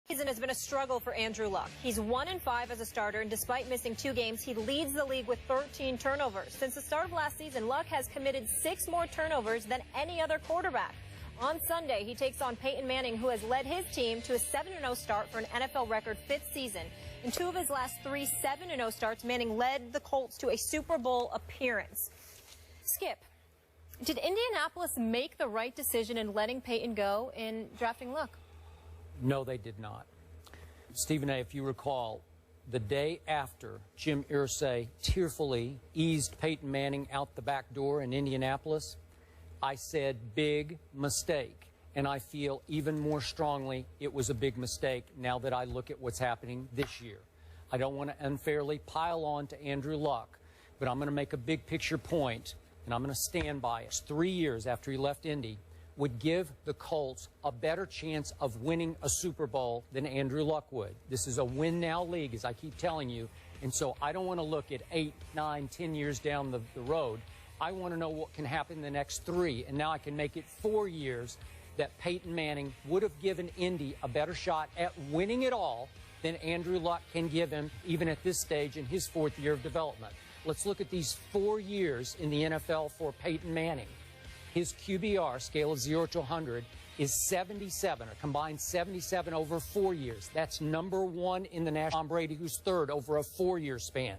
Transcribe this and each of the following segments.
Season has been a struggle for Andrew Luck. He's 1-5 as a starter, and despite missing 2 games, he leads the league with 13 turnovers. Since the start of last season, Luck has committed 6 more turnovers than any other quarterback. On Sunday, he takes on Peyton Manning, who has led his team to a 7-0 start for an NFL record 5th season. In 2 of his last 3 7-0 starts, Manning led the Colts to a Super Bowl appearance. Skip, did Indianapolis make the right decision in letting Peyton go in drafting Luck? No, they did not. Stephen A., if you recall, the day after Jim Irsay tearfully eased Peyton Manning out the back door in Indianapolis, I said big mistake. And I feel even more strongly it was a big mistake now that I look at what's happening this year. I don't want to unfairly pile on to Andrew Luck, but I'm going to make a big picture point, and I'm going to stand by it. 3 years after he left Indy would give the Colts a better chance of winning a Super Bowl than Andrew Luck would. This is a win-now league, as I keep telling you, and so I don't want to look at 8, 9, 10 years down the road. I want to know what can happen in the next 3, and now I can make it 4 years that Peyton Manning would have given Indy a better shot at winning it all than Andrew Luck can give him, even at this stage in his 4th year of development. Let's look at these 4 years in the NFL for Peyton Manning. His QBR, scale of 0 to 100, is 77, a combined 77 over 4 years. That's #1 in the national. Tom Brady, who's 3rd over a 4-year span.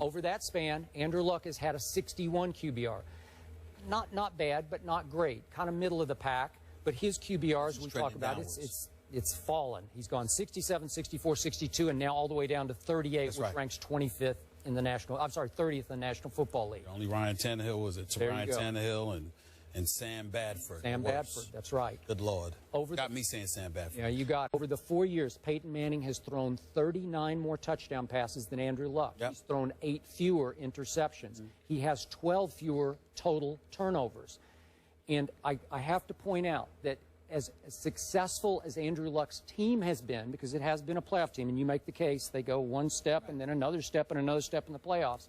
Over that span, Andrew Luck has had a 61 QBR. Not bad, but not great. Kind of middle of the pack. But his QBR, as we talk about, it's fallen. He's gone 67, 64, 62, and now all the way down to 38, which ranks 25th in the national. I'm sorry, 30th in the National Football League. Only Ryan Tannehill was it? Ryan Tannehill and Sam Bradford. Sam Bradford, that's right. Good Lord. Got me saying Sam Bradford. Yeah, you got. Over the 4 years, Peyton Manning has thrown 39 more touchdown passes than Andrew Luck. Yep. He's thrown 8 fewer interceptions. He has 12 fewer total turnovers. And I have to point out that as successful as Andrew Luck's team has been, because it has been a playoff team, and you make the case, they go one step and then another step and another step in the playoffs.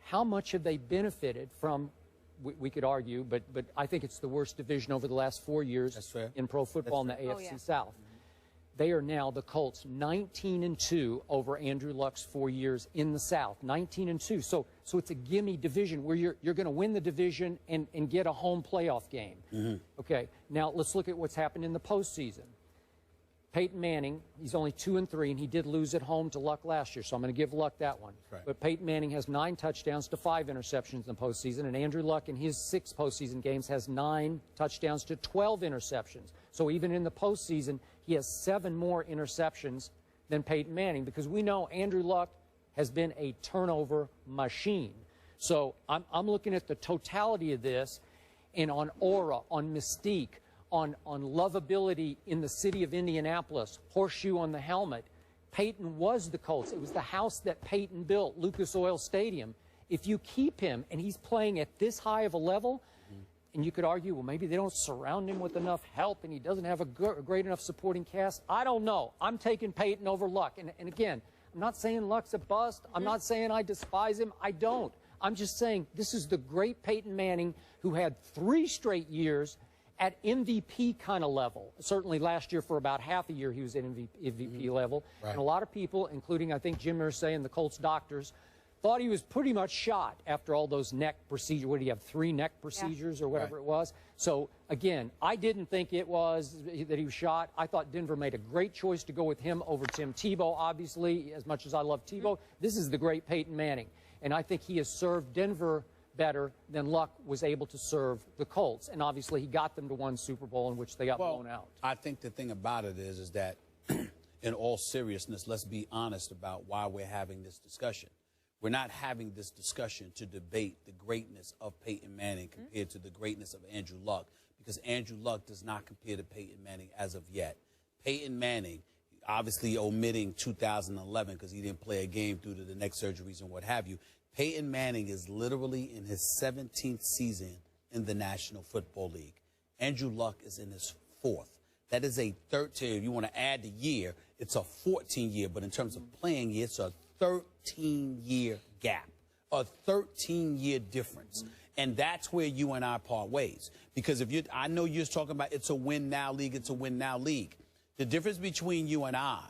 How much have they benefited from, we could argue, but I think it's the worst division over the last 4 years in pro football in the AFC South. They are now, the Colts, 19-2 over Andrew Luck's 4 years in the South. 19-2. So it's a gimme division where you're going to win the division and get a home playoff game. Okay, now let's look at what's happened in the postseason. Peyton Manning, he's only 2-3, and he did lose at home to Luck last year, so I'm going to give Luck that one. But Peyton Manning has 9 touchdowns to 5 interceptions in the postseason, and Andrew Luck in his 6 postseason games has 9 touchdowns to 12 interceptions. So even in the postseason, he has 7 more interceptions than Peyton Manning, because we know Andrew Luck has been a turnover machine. So I'm looking at the totality of this, and on aura, on mystique, on lovability in the city of Indianapolis, horseshoe on the helmet. Peyton was the Colts. It was the house that Peyton built, Lucas Oil Stadium. If you keep him and he's playing at this high of a level, and you could argue, well, maybe they don't surround him with enough help and he doesn't have a great enough supporting cast. I don't know. I'm taking Peyton over Luck. And again, I'm not saying Luck's a bust. I'm not saying I despise him. I don't. I'm just saying this is the great Peyton Manning who had 3 straight years at MVP kind of level. Certainly last year for about half a year he was at MVP level. And a lot of people, including I think Jim Irsay and the Colts doctors, thought he was pretty much shot after all those neck procedures. What do you have, 3 neck procedures or whatever it was? So again, I didn't think it was that he was shot. I thought Denver made a great choice to go with him over Tim Tebow, obviously, as much as I love Tebow. This is the great Peyton Manning. And I think he has served Denver better than Luck was able to serve the Colts. And obviously he got them to 1 Super Bowl in which they got blown out. I think the thing about it is that in all seriousness, let's be honest about why we're having this discussion. We're not having this discussion to debate the greatness of Peyton Manning compared to the greatness of Andrew Luck, because Andrew Luck does not compare to Peyton Manning as of yet. Peyton Manning, obviously omitting 2011 because he didn't play a game due to the neck surgeries and what have you, Peyton Manning is literally in his 17th season in the National Football League. Andrew Luck is in his 4th. That is a 13. If you want to add the year, it's a 14-year. But in terms of playing year, it's a 13-year gap, a 13-year difference. And that's where you and I part ways. Because if you, I know you're talking about it's a win-now league, it's a win-now league. The difference between you and I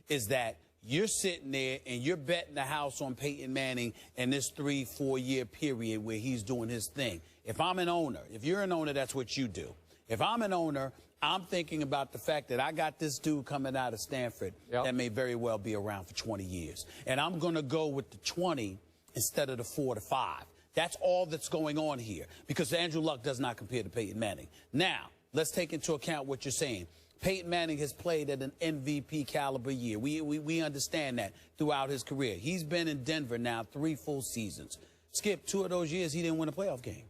is that you're sitting there and you're betting the house on Peyton Manning in this 3-4 year period where he's doing his thing. If I'm an owner, if you're an owner, that's what you do. If I'm an owner, I'm thinking about the fact that I got this dude coming out of Stanford that may very well be around for 20 years. And I'm going to go with the 20 instead of the 4 to 5. That's all that's going on here, because Andrew Luck does not compare to Peyton Manning. Now, let's take into account what you're saying. Peyton Manning has played at an MVP caliber year. We understand that throughout his career. He's been in Denver now 3 full seasons. Skip, 2 of those years he didn't win a playoff game.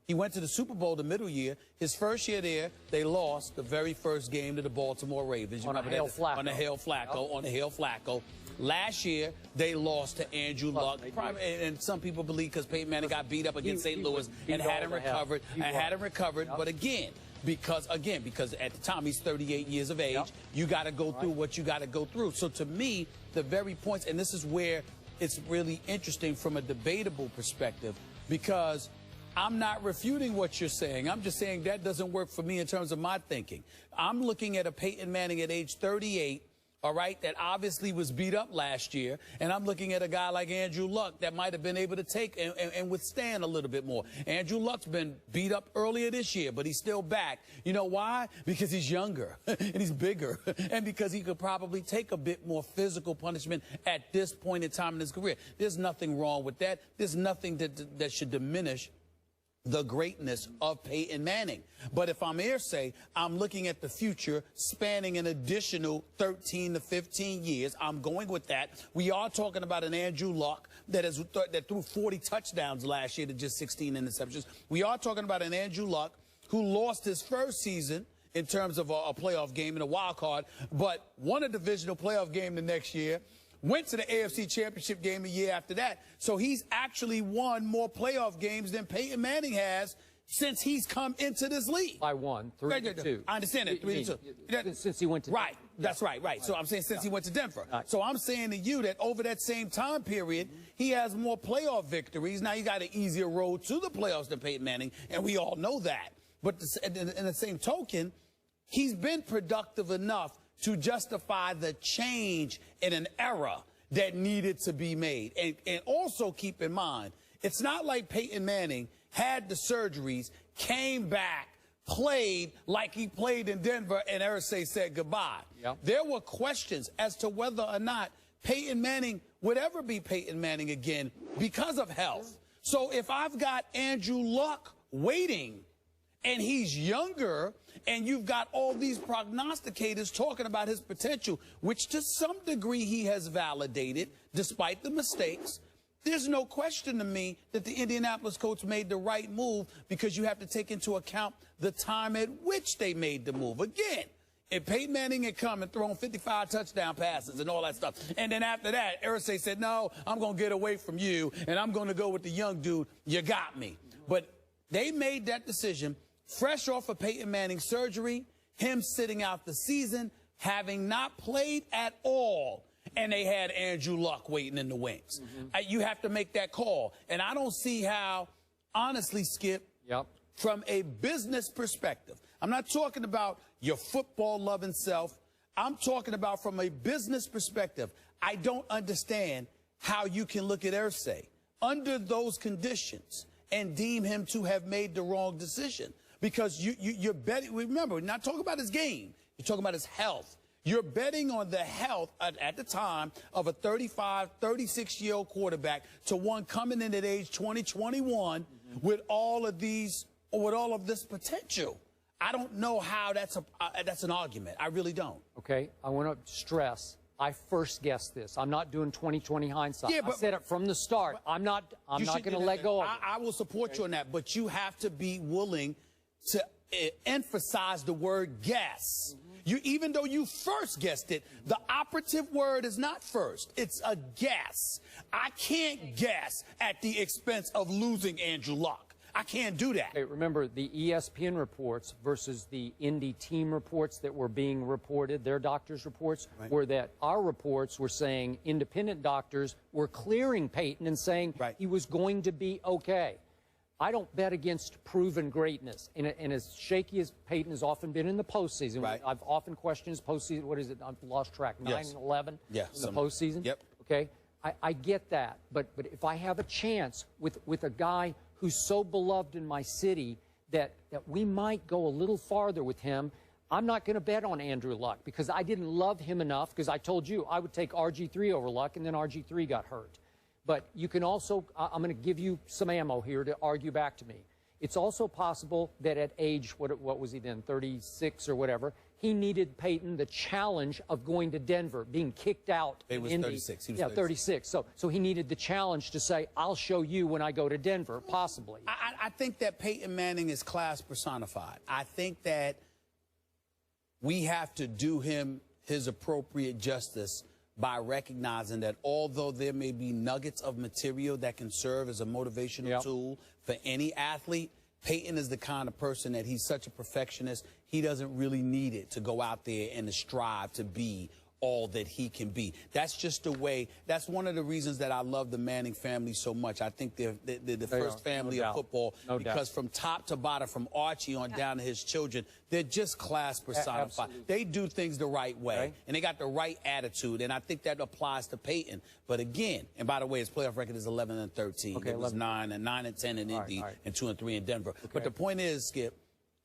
He went to the Super Bowl the middle year. His first year there, they lost the very first game to the Baltimore Ravens. On a Hail Flacco. On a Hail Flacco. On a Hail Flacco. Last year, they lost to Andrew Luck. And some people believe because Peyton Manning got beat up against St. Louis and hadn't recovered. But again, because at the time he's 38 years of age, you got to go through what you got to go through. So to me, the very points, and this is where it's really interesting from a debatable perspective, because I'm not refuting what you're saying. I'm just saying that doesn't work for me in terms of my thinking. I'm looking at a Peyton Manning at age 38, all right, that obviously was beat up last year. And I'm looking at a guy like Andrew Luck that might have been able to take and withstand a little bit more. Andrew Luck's been beat up earlier this year, but he's still back. You know why? Because he's younger and he's bigger, and because he could probably take a bit more physical punishment at this point in time in his career. There's nothing wrong with that. There's nothing that should diminish the greatness of Peyton Manning. But if I'm Irsay, I'm looking at the future spanning an additional 13 to 15 years. I'm going with that. We are talking about an Andrew Luck that threw 40 touchdowns last year to just 16 interceptions. We are talking about an Andrew Luck who lost his first season in terms of a playoff game in a wild card, but won a divisional playoff game the next year. Went to the AFC Championship game the year after that. So he's actually won more playoff games than Peyton Manning has since he's come into this league. By 1, 3 to 2. I understand that, 3 to 2. Since he went to Denver. That's right. So I'm saying since he went to Denver. So I'm saying to you that over that same time period, he has more playoff victories. Now, he got an easier road to the playoffs than Peyton Manning, and we all know that. But in the same token, he's been productive enough to justify the change in an era that needed to be made. And also keep in mind, it's not like Peyton Manning had the surgeries, came back, played like he played in Denver, and Irsay said goodbye. There were questions as to whether or not Peyton Manning would ever be Peyton Manning again because of health. So if I've got Andrew Luck waiting, and he's younger, and you've got all these prognosticators talking about his potential, which to some degree he has validated, despite the mistakes, there's no question to me that the Indianapolis Colts made the right move, because you have to take into account the time at which they made the move. Again, if Peyton Manning had come and thrown 55 touchdown passes and all that stuff, and then after that, Irsay said, no, I'm going to get away from you, and I'm going to go with the young dude, you got me. But they made that decision fresh off of Peyton Manning's surgery, him sitting out the season, having not played at all, and they had Andrew Luck waiting in the wings. You have to make that call. And I don't see how, honestly, Skip, from a business perspective, I'm not talking about your football-loving self. I'm talking about from a business perspective. I don't understand how you can look at Irsay under those conditions and deem him to have made the wrong decision. Because you're betting, remember, we're not talking about his game. You're talking about his health. You're betting on the health at the time of a 35, 36-year-old quarterback to one coming in at age 20, 21 with all of this potential. I don't know how that's an argument. I really don't. Okay, I want to stress, I first guessed this. I'm not doing 20/20 hindsight. I said it from the start. I'm not going to let go of it. I will support you on that, but you have to be willing to emphasize the word guess. Even though you first guessed it, the operative word is not first. It's a guess. I can't guess at the expense of losing Andrew Luck. I can't do that. Hey, remember, the ESPN reports versus the Indy team reports that were being reported, their doctors' reports, were that our reports were saying independent doctors were clearing Peyton and saying he was going to be okay. I don't bet against proven greatness. And as shaky as Peyton has often been in the postseason, right. I've often questioned his postseason. What is it? I've lost track. 9-11 in the postseason? Yep. Okay? I get that. But if I have a chance with a guy who's so beloved in my city that we might go a little farther with him, I'm not going to bet on Andrew Luck because I didn't love him enough, because I told you I would take RG3 over Luck, and then RG3 got hurt. But you can also, I'm going to give you some ammo here to argue back to me. It's also possible that at age, what was he then, 36 or whatever, he needed Peyton the challenge of going to Denver, being kicked out. He was 36. He was 36. So he needed the challenge to say, I'll show you when I go to Denver, possibly. I think that Peyton Manning is class personified. I think that we have to do him his appropriate justice by recognizing that although there may be nuggets of material that can serve as a motivational tool for any athlete, Peyton is the kind of person that he's such a perfectionist, he doesn't really need it to go out there and to strive to be all that he can be. That's just the way, that's one of the reasons that I love the Manning family so much. I think they're the first family of football because from top to bottom, from Archie on down to his children, they're just class personified. They do things the right way, and they got the right attitude, and I think that applies to Peyton. But again, and by the way, his playoff record is 11-13. It was 9-10 in Indy and 2-3 in Denver. But the point is, Skip,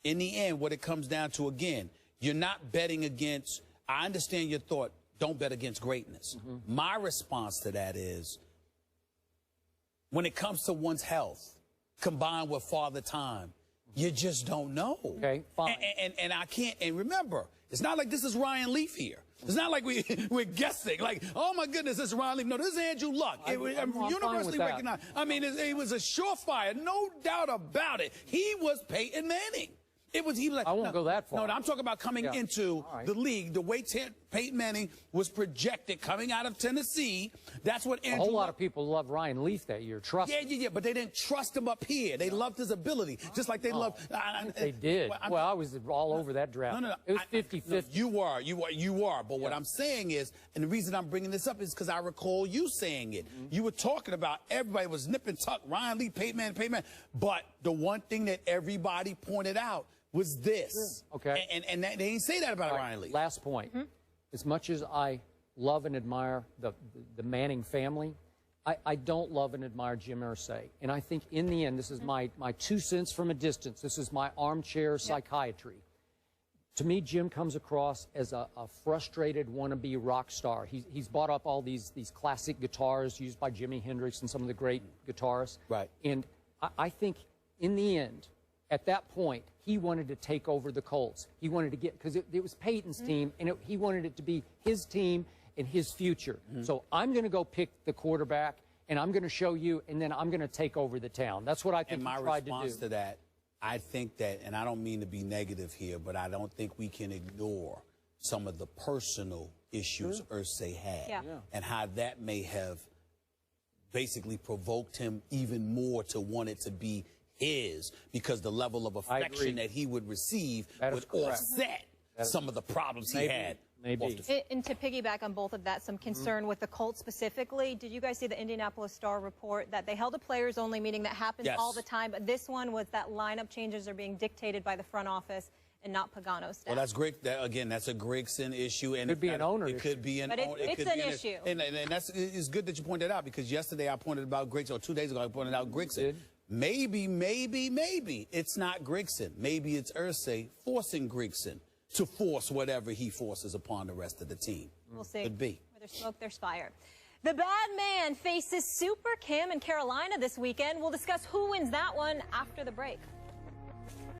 in the end, what it comes down to, again, you're not betting against, I understand your thought, don't bet against greatness. My response to that is, when it comes to one's health, combined with father time, you just don't know. Okay, fine. And I can't, and remember, it's not like this is Ryan Leaf here. It's not like we're guessing, like, oh my goodness, this is Ryan Leaf. No, this is Andrew Luck. I'm universally recognized. I mean, it was a surefire, no doubt about it. He was Peyton Manning. He was like, I won't go that far. No, I'm talking about coming into the league, the way Peyton Manning was projected coming out of Tennessee. That's what Andrew. A whole lot of people loved Ryan Leaf that year. Trust me. Yeah, but they didn't trust him up here. They loved his ability, just like they loved. They did. Well, I was all over that draft. No. It was 50-50. You are. But what I'm saying is, and the reason I'm bringing this up is because I recall you saying it. You were talking about everybody was nip and tuck, Ryan Leaf, Peyton Manning. But the one thing that everybody pointed out was this. Okay. And they didn't say that about Ryan Leaf. Last point. As much as I love and admire the Manning family, I don't love and admire Jim Irsay. And I think in the end, this is my 2 cents from a distance. This is my armchair psychiatry. To me, Jim comes across as a frustrated wannabe rock star. He's bought up all these classic guitars used by Jimi Hendrix and some of the great guitarists. Right. And I think in the end, at that point, he wanted to take over the Colts. He wanted to get, because it was Peyton's team, and he wanted it to be his team and his future. So I'm going to go pick the quarterback, and I'm going to show you, and then I'm going to take over the town. That's what I think he tried to do. And my response to that, I think that, and I don't mean to be negative here, but I don't think we can ignore some of the personal issues Irsay had and how that may have basically provoked him even more to want it to be his, because the level of affection that he would receive would offset some of the problems he had. Maybe. And to piggyback on both of that, some concern with the Colts specifically. Did you guys see the Indianapolis Star report that they held a players-only meeting that happens all the time, but this one was that lineup changes are being dictated by the front office and not Pagano's staff? Well, that's great. Again, that's a Grigson issue. And it could be an owner issue. It could be an owner issue. But it's an issue. And it's good that you pointed it out, because yesterday I pointed about Grigson, or 2 days ago I pointed out Grigson. Maybe it's not Grigson. Maybe it's Irsay forcing Grigson to force whatever he forces upon the rest of the team. We'll see. Could be. Where there's smoke, there's fire. The bad man faces Super Cam in Carolina this weekend. We'll discuss who wins that one after the break.